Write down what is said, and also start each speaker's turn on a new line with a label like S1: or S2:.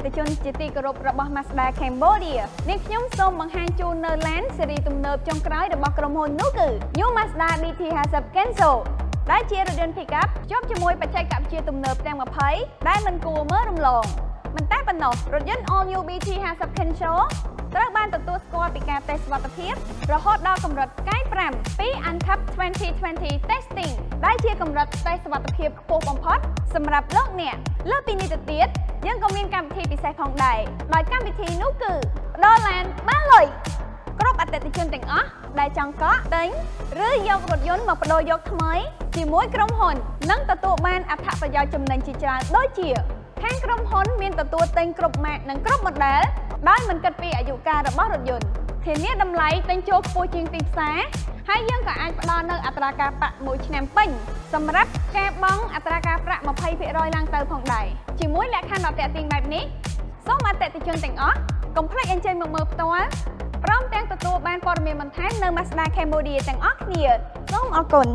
S1: តិជនជាទីគោរពរបស់ Mazda Cambodia នាងខ្ញុំសូមបង្ហាញជូននៅ Land ស៊េរីទំនើបចុងក្រោយរបស់ក្រុមហ៊ុននោះគឺ New Mazda DT50 Kenzo ដែលជារថយន្ត Pickup ជាប់ជាមួយបច្ចេកវិទ្យាទំនើបទាំង20ដែលមិនគួរមើលរំលងមិនតែប៉ុណ្ណោះរថយន្ត All New BT50 Kenzo ត្រូវបានទទួលស្គាល់ពីការតេស្តសុវត្ថិភាពរហូតដល់កម្រិតកែ5ពី NCAP 2020 Testing ដែលជាកម្រិតតេស្តសុវត្ថិភាពខ្ពស់បំផុតសម្រាប់លោកអ្នកលើសពីនេះទៅទៀតយើងក៏មានកម្មវិធីពិសេសផងដែរដោយកម្មវិធីនោះគឺផ្ដល់ឡានបានលុយគ្រប់អតិថិជនទាំងអស់ដែលចង់កក់ទិញឬយករថយន្តមកប្ដូរយកថ្មីជាមួយក្រុមហ៊ុននឹងទទួលបានអត្ថប្រយោជន៍ចំណេញជាច្រើនដូចជាខាងក្រុមហ៊ុនមានទទួលទិញគ្រប់ម៉ាកនិងគ្រប់ model ដោយមិនគិតពីអាយុកាលរបស់រថយន្តធានាតម្លៃទិញចូលខ្ពស់ជាងទីផ្សារហើយយើងក៏អាចផ្ដល់នូវអត្រាការប្រាក់1ឆ្នាំពេញសម្រាប់ការបង់អត្រាការប្រាក់ 20% ឡើងទៅផងដែរជាមួយលក្ខខណ្ឌដ៏ទាក់ទាញបែបនេះសូមអតិថិជនទាំងអស់កុំភ្លេចអញ្ជើញមកមើលផ្ទាល់ព្រមទាំងទទួលបានព័ត៌មានបន្ថែមនៅ Mazda Cambodia ទាំងអស់គ្នាសូមអរគុណ